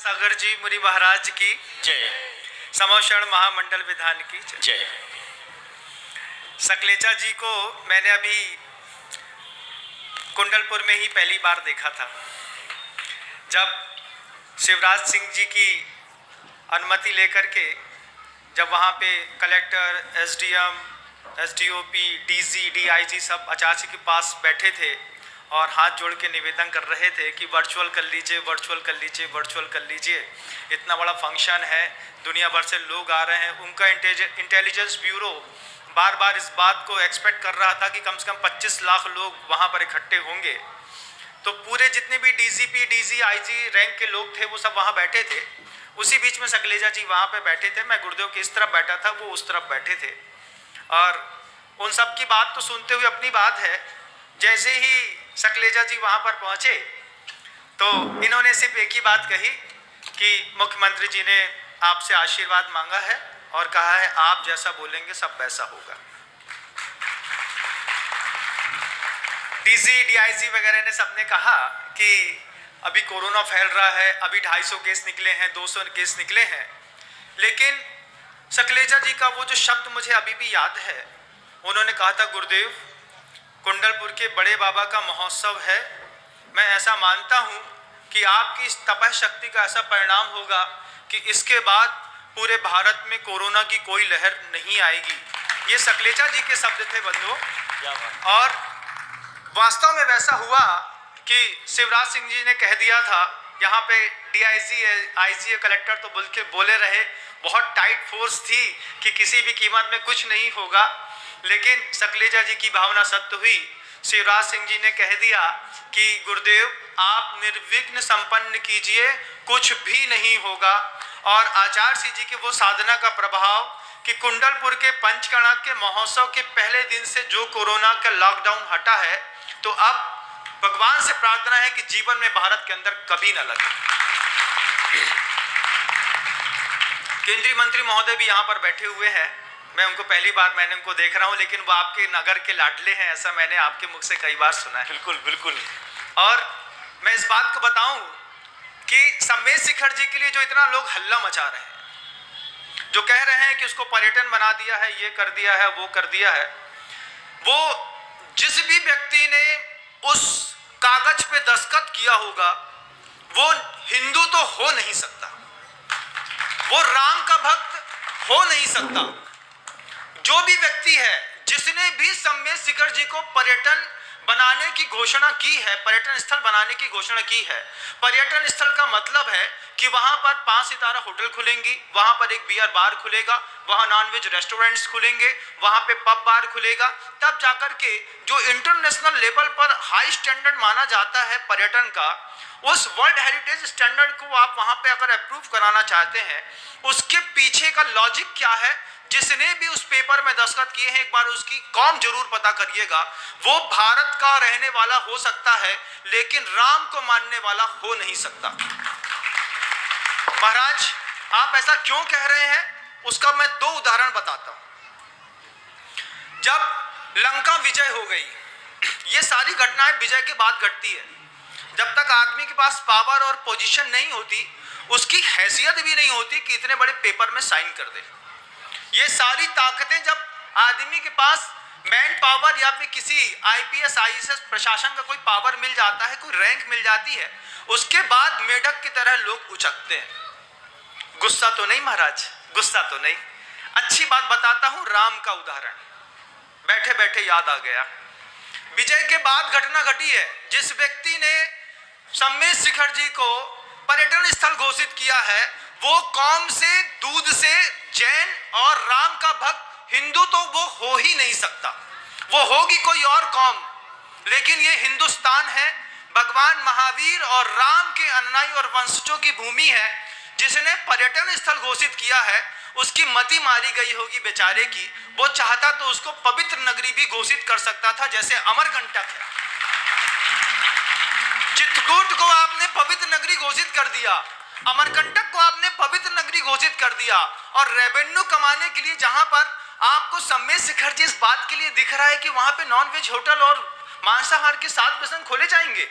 सागर जी मुनि महाराज की जय। समोषण महामंडल विधान की जय। सकलेचा जी को मैंने अभी कुंडलपुर में ही पहली बार देखा था, जब शिवराज सिंह जी की अनुमति लेकर के जब वहाँ पे collector, SDM, SDOP, DG, DIG सब अचाची के पास बैठे थे और हाथ जोड़ के निवेदन कर रहे थे कि वर्चुअल कर लीजिए, वर्चुअल कर लीजिए, वर्चुअल कर लीजिए। इतना बड़ा फंक्शन है, दुनिया भर से लोग आ रहे हैं। उनका इंटेलिजेंस ब्यूरो बार बार इस बात को एक्सपेक्ट कर रहा था कि कम से कम 25 लाख लोग वहाँ पर इकट्ठे होंगे। तो पूरे जितने भी डीजीपी, डीजी, आईजी रैंक के लोग थे वो सब वहाँ बैठे थे। उसी बीच में सकलेजा जी वहाँ पे बैठे थे। मैं गुरुदेव की इस तरफ बैठा था, वो उस तरफ बैठे थे। और उन सब की बात तो सुनते हुए अपनी बात है, जैसे ही सकलेजा जी वहाँ पर पहुँचे तो इन्होंने सिर्फ एक ही बात कही कि मुख्यमंत्री जी ने आपसे आशीर्वाद मांगा है और कहा है आप जैसा बोलेंगे सब वैसा होगा। डीजी, डीआईजी वगैरह ने सबने कहा कि अभी कोरोना फैल रहा है, अभी 250 केस निकले हैं, 200 केस निकले हैं, लेकिन सकलेजा जी का वो जो शब्द मुझे अभी भी याद है, उन्होंने कहा था गुरुदेव कुंडलपुर के बड़े बाबा का महोत्सव है, मैं ऐसा मानता हूँ कि आपकी इस तपः शक्ति का ऐसा परिणाम होगा कि इसके बाद पूरे भारत में कोरोना की कोई लहर नहीं आएगी। ये सकलेचा जी के शब्द थे बंधुओं। और वास्तव में वैसा हुआ कि शिवराज सिंह जी ने कह दिया था, यहाँ पे डीआईजी, आईजी, कलेक्टर तो बोले रहे, बहुत टाइट फोर्स थी कि किसी भी कीमत में कुछ नहीं होगा, लेकिन सकलेजा जी की भावना सत्य हुई। शिवराज सिंह जी ने कह दिया कि गुरुदेव आप निर्विघ्न संपन्न कीजिए, कुछ भी नहीं होगा। और आचार्य सिंह जी की वो साधना का प्रभाव कि कुंडलपुर के पंचकर्णा के महोत्सव के पहले दिन से जो कोरोना का लॉकडाउन हटा है, तो अब भगवान से प्रार्थना है कि जीवन में भारत के अंदर कभी न लगे। केंद्रीय मंत्री महोदय भी यहाँ पर बैठे हुए हैं, मैं उनको पहली बार मैंने उनको देख रहा हूँ, लेकिन वो आपके नगर के लाडले हैं, ऐसा मैंने आपके मुख से कई बार सुना है। बिल्कुल बिल्कुल। और मैं इस बात को बताऊं कि सम्मेद शिखर जी के लिए जो इतना लोग हल्ला मचा रहे हैं, जो कह रहे हैं कि उसको पर्यटन बना दिया है, ये कर दिया है, वो कर दिया है, वो जिस भी व्यक्ति ने उस कागज पे दस्तखत किया होगा वो हिंदू तो हो नहीं सकता, वो राम का भक्त हो नहीं सकता। जो भी व्यक्ति है जिसने भी सम्मेद शिखर जी को पर्यटन बनाने की घोषणा की है, पर्यटन स्थल बनाने की घोषणा की है, पर्यटन स्थल का मतलब है कि वहां पर 5 सितारा होटल खुलेंगी, वहां पर एक बियर बार खुलेगा, वहां नॉनवेज रेस्टोरेंट्स खुलेंगे, वहां पे पब बार खुलेगा, तब जाकर के जो इंटरनेशनल लेवल पर हाई स्टैंडर्ड माना जाता है पर्यटन का, उस वर्ल्ड हेरिटेज स्टैंडर्ड को आप वहां पे अगर अप्रूव कराना चाहते हैं, उसके पीछे का लॉजिक क्या है, जिसने भी उस पेपर में दस्तखत किए हैं एक बार उसकी कौम जरूर पता करिएगा। वो भारत का रहने वाला हो सकता है लेकिन राम को मानने वाला हो नहीं सकता। महाराज आप ऐसा क्यों कह रहे हैं, उसका मैं 2 उदाहरण बताता हूं। जब लंका विजय हो गई, ये सारी घटनाएं विजय के बाद घटती है। जब तक आदमी के पास पावर और पोजीशन नहीं होती, उसकी हैसियत भी नहीं होती कि इतने बड़े पेपर में साइन कर दे। ये सारी ताकतें जब आदमी के पास मैन पावर या फिर किसी आईपीएस, आईएएस प्रशासन का कोई पावर मिल जाता है, कोई रैंक मिल जाती है, उसके बाद मेढक की तरह लोग उचकते हैं। गुस्सा तो नहीं महाराज, गुस्सा तो नहीं। अच्छी बात बताता हूं, राम का उदाहरण बैठे बैठे याद आ गया। विजय के बाद घटना घटी है, जिस व्यक्ति ने सम्मेद शिखर जी को पर्यटन स्थल घोषित किया है, वो कौम से, दूध से, जैन और राम का भक्त हिंदू तो वो हो ही नहीं सकता। वो होगी कोई और कौम, लेकिन ये हिंदुस्तान है, भगवान महावीर और राम के अनुयायी और वंशजों की भूमि है। जिसने पर्यटन स्थल घोषित किया है उसकी मति मारी गई होगी बेचारे की। वो चाहता तो उसको पवित्र नगरी भी घोषित कर सकता था, जैसे अमरकंटक है। चित्रकूट को आपने पवित्र नगरी घोषित कर दिया, अमरकंटक को आपने पवित्र नगरी घोषित कर दिया, और रेवेन्यू कमाने के लिए जहां पर आपको सम्मेद शिखर जी इस बात के लिए दिख रहा है कि वहां पे नॉनवेज होटल और मांसाहार के 7 खोले जाएंगे,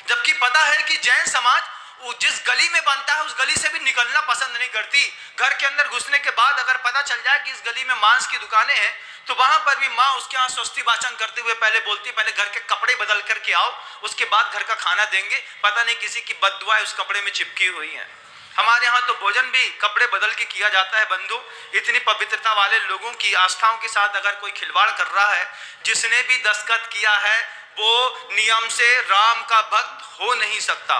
जबकि पता है कि जैन समाज वो जिस गली में बनता है उस गली से भी निकलना पसंद नहीं करती। घर के अंदर घुसने के बाद अगर पता चल जाए कि इस गली में मांस की दुकानें हैं तो वहां पर भी माँ उसके यहाँ स्वस्ति वाचन करते हुए पहले बोलती है, पहले घर के कपड़े बदल करके आओ, उसके बाद घर का खाना देंगे। पता नहीं किसी की बददुआएं उस कपड़े में चिपकी हुई हैं। हमारे यहाँ तो भोजन भी कपड़े बदल के किया जाता है बंधु। इतनी पवित्रता वाले लोगों की आस्थाओं के साथ अगर कोई खिलवाड़ कर रहा है, जिसने भी दस्तखत किया है वो नियम से राम का भक्त हो नहीं सकता।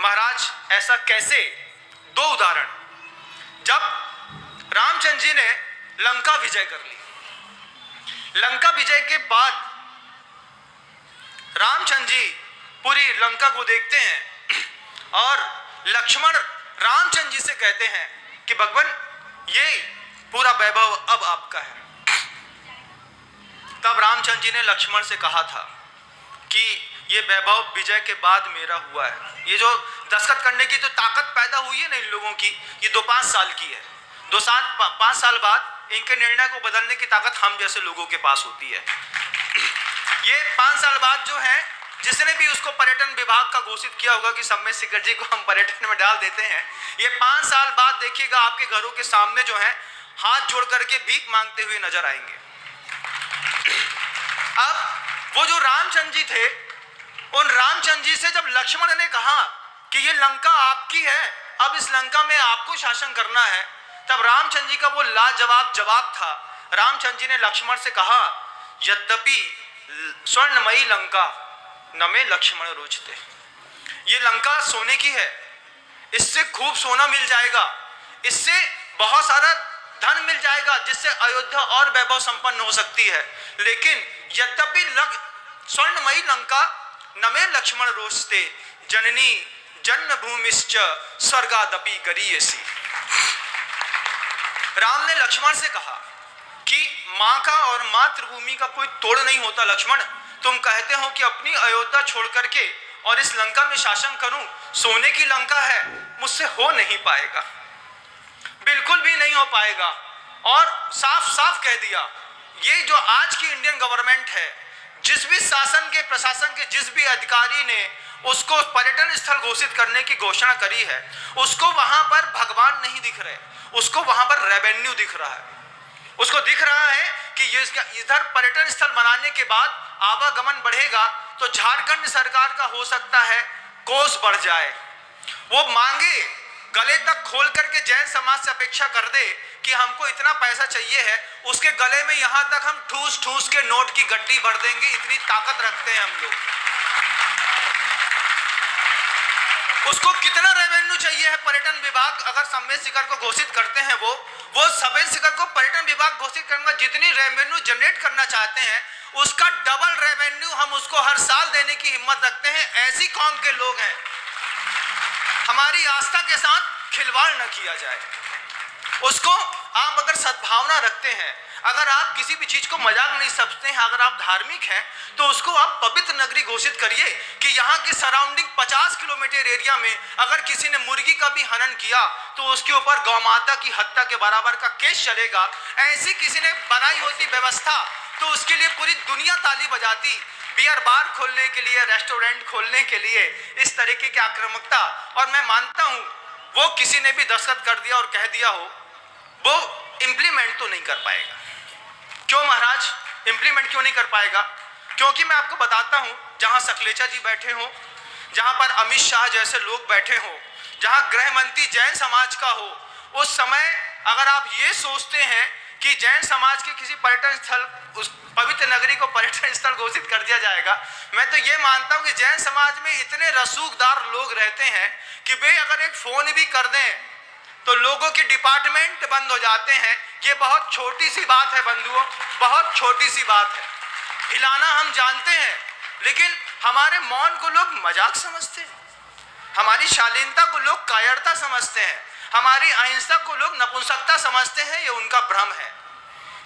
महाराज ऐसा कैसे? दो उदाहरण। जब रामचंद्र जी ने लंका विजय कर ली, लंका विजय के बाद रामचंद्र जी पूरी लंका को देखते हैं और लक्ष्मण रामचंद्र जी से कहते हैं कि भगवान ये पूरा वैभव अब आपका है। तब रामचंद्र जी ने लक्ष्मण से कहा था कि ये वैभव विजय के बाद मेरा हुआ है। ये जो दस्तखत करने की जो ताकत पैदा हुई है ना इन लोगों की, ये 5 साल की है। 5 साल बाद इनके निर्णय को बदलने की ताकत हम जैसे लोगों के पास होती है। ये 5 साल बाद जो है, जिसने भी उसको पर्यटन विभाग का घोषित किया होगा कि सम्मेद शिखर जी को हम पर्यटन में डाल देते हैं, ये 5 साल बाद देखिएगा आपके घरों के सामने जो है हाथ जोड़ करके भीख मांगते हुए नजर आएंगे। अब वो जो रामचंद्र जी थे, उन रामचंद्र जी से जब लक्ष्मण ने कहा कि ये लंका आपकी है, अब इस लंका में आपको शासन करना है, तब रामचंद्र जी का वो लाजवाब जवाब था। रामचंद्र जी ने लक्ष्मण से कहा, यद्यपि स्वर्णमयी लंका न में लक्ष्मण रोचते। ये लंका सोने की है, इससे खूब सोना मिल जाएगा, इससे बहुत सारा धन मिल जाएगा, जिससे अयोध्या और वैभव संपन्न हो सकती है। लेकिन यद्यपि स्वर्णमयी लंका न में लक्ष्मण रोचते, जननी जन्मभूमिश्च स्वर्गादपि गरीयसी। राम ने लक्ष्मण से कहा कि माँ का और मातृभूमि का कोई तोड़ नहीं होता। लक्ष्मण, तुम कहते हो कि अपनी अयोध्या छोड़ करके और इस लंका में शासन करूं, सोने की लंका है, मुझसे हो नहीं पाएगा, बिल्कुल भी नहीं हो पाएगा। और साफ साफ कह दिया, ये जो आज की इंडियन गवर्नमेंट है, जिस भी शासन के प्रशासन के जिस भी अधिकारी ने उसको पर्यटन स्थल घोषित करने की घोषणा करी है, उसको वहां पर भगवान नहीं दिख रहे, उसको वहां पर रेवेन्यू दिख रहा है। उसको दिख रहा है कि ये इधर पर्यटन स्थल बनाने के बाद आवागमन बढ़ेगा तो झारखंड सरकार का हो सकता है कोष बढ़ जाए। वो मांगे गले तक खोल करके जैन समाज से अपेक्षा कर दे कि हमको इतना पैसा चाहिए है, उसके गले में यहां तक हम ठूस ठूस के नोट की गड्डी भर देंगे, इतनी ताकत रखते हैं हम लोग। उसको कितना रेवेन्यू चाहिए है पर्यटन विभाग अगर सम्मेद शिखर को घोषित करते हैं, वो सम्मेद शिखर को पर्यटन विभाग घोषित करेंगे, जितनी रेवेन्यू जनरेट करना चाहते हैं उसका डबल रेवेन्यू हम उसको हर साल देने की हिम्मत रखते हैं। ऐसी कौम के लोग हैं, हमारी आस्था के साथ खिलवाड़ न किया जाए। उसको आप अगर सद्भावना रखते हैं, अगर आप किसी भी चीज को मजाक नहीं समझते हैं, अगर आप धार्मिक हैं तो उसको आप पवित्र नगरी घोषित करिए कि यहाँ के सराउंडिंग 50 किलोमीटर एरिया में अगर किसी ने मुर्गी का भी हनन किया तो उसके ऊपर गौ माता की हत्या के बराबर का केस चलेगा। ऐसी किसी ने बनाई होती व्यवस्था तो उसके लिए पूरी दुनिया ताली बजाती। बियर बार खोलने के लिए, रेस्टोरेंट खोलने के लिए इस तरीके की आक्रामकता, और मैं मानता हूं वो किसी ने भी दस्तखत कर दिया और कह दिया हो, वो इंप्लीमेंट तो नहीं कर पाएगा। क्यों महाराज इंप्लीमेंट क्यों नहीं कर पाएगा? क्योंकि मैं आपको बताता हूं, जहां सकलेचा जी बैठे हो, जहां पर अमित शाह जैसे लोग बैठे हो, जहां गृह मंत्री जैन समाज का हो, उस समय अगर आप ये सोचते हैं कि जैन समाज के किसी पर्यटन स्थल, उस पवित्र नगरी को पर्यटन स्थल घोषित कर दिया जाएगा, मैं तो ये मानता हूं कि जैन समाज में इतने रसूखदार लोग रहते हैं कि वे अगर एक फोन भी कर दें तो लोगों के डिपार्टमेंट बंद हो जाते हैं। ये बहुत छोटी सी बात है बंधुओं, बहुत छोटी सी बात है। हिलाना हम जानते हैं, लेकिन हमारे मौन को लोग मजाक समझते हैं, हमारी शालीनता को लोग कायरता समझते हैं, हमारी अहिंसा को लोग नपुंसकता समझते हैं। ये उनका भ्रम है।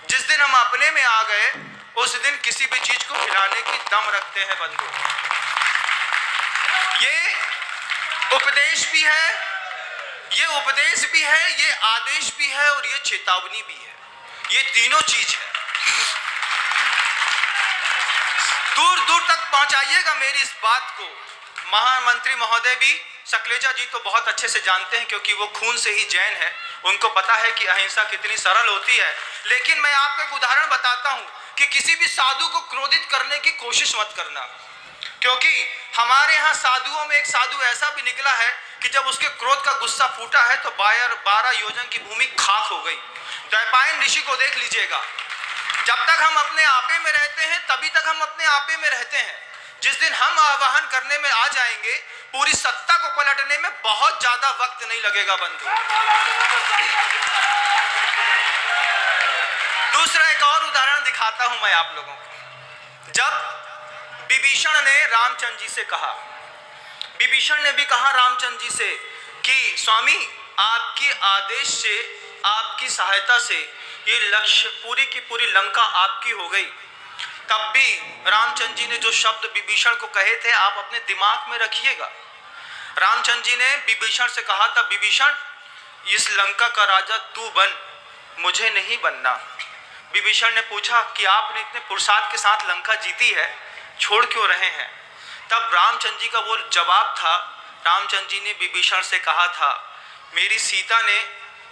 जिस दिन हम अपने में आ गए उस दिन किसी भी चीज को हिलाने की दम रखते हैं बंधु। ये उपदेश भी है, ये उपदेश भी है, ये आदेश भी है और ये चेतावनी भी है। ये तीनों चीज है। दूर दूर तक पहुंचाइएगा मेरी इस बात को। महामंत्री महोदय भी सकलेजा जी तो बहुत अच्छे से जानते हैं क्योंकि वो खून से ही जैन है, उनको पता है कि अहिंसा कितनी सरल होती है। लेकिन मैं आपको एक उदाहरण बताता हूं कि किसी भी साधु को क्रोधित करने की कोशिश मत करना, क्योंकि हमारे यहाँ साधुओं में एक साधु ऐसा भी निकला है कि जब उसके क्रोध का गुस्सा फूटा है तो 12 योजन की भूमि खाक हो गई। द्वैपायन ऋषि को देख लीजिएगा, जब तक हम अपने आपे में रहते हैं तभी तक हम अपने आपे में रहते हैं। जिस दिन हम आवाहन करने में आ जाएंगे, पूरी सत्ता को पलटने में बहुत ज्यादा वक्त नहीं लगेगा बंधु। दूसरा एक और उदाहरण दिखाता हूं मैं आप लोगों को। जब विभीषण ने रामचंद्र जी से कहा, विभीषण ने भी कहा रामचंद्र जी से कि स्वामी आपके आदेश से, आपकी सहायता से ये लक्ष्य पूरी की पूरी लंका आपकी हो गई। तब भी रामचंद्र जी ने जो शब्द विभीषण को कहे थे आप अपने दिमाग में रखिएगा। रामचंद्र जी ने विभीषण से कहा था, विभीषण इस लंका का राजा तू बन, मुझे नहीं बनना। विभीषण ने पूछा कि आपने इतने पुरुषार्थ के साथ लंका जीती है, छोड़ क्यों रहे हैं? तब रामचंद्र जी का वो जवाब था, रामचंद्र जी ने विभीषण से कहा था, मेरी सीता ने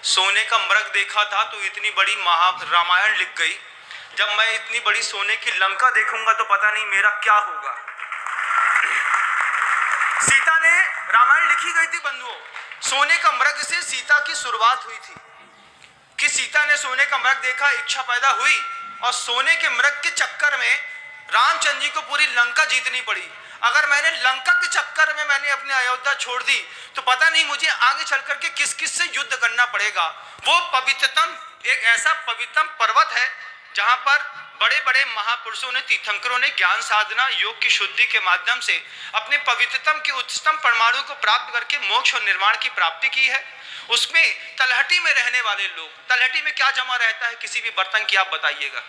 सोने का मृग देखा था तो इतनी बड़ी रामायण लिख गई, जब मैं इतनी बड़ी सोने की लंका देखूंगा तो पता नहीं मेरा क्या होगा। सीता ने रामायण लिखी गई थी बंधुओं, सोने का मृग से सीता की शुरुआत हुई थी कि सीता ने सोने का मृग देखा, इच्छा पैदा हुई और सोने के मृग के चक्कर में रामचंद्र जी को पूरी लंका जीतनी पड़ी। अगर मैंने लंका के चक्कर में मैंने अपनी अयोध्या छोड़ दी तो पता नहीं मुझे आगे चल करके किस किस से युद्ध करना पड़ेगा। वो पवित्रतम, एक ऐसा पवित्रतम पर्वत है जहां पर बड़े बड़े महापुरुषों ने, तीर्थंकरों ने ज्ञान साधना, योग की शुद्धि के माध्यम से अपने पवित्रतम के उच्चतम परमाणु को प्राप्त करके मोक्ष और निर्वाण की प्राप्ति की है। उसमें तलहटी में रहने वाले लोग, तलहटी में क्या जमा रहता है किसी भी बर्तन की, आप बताइएगा?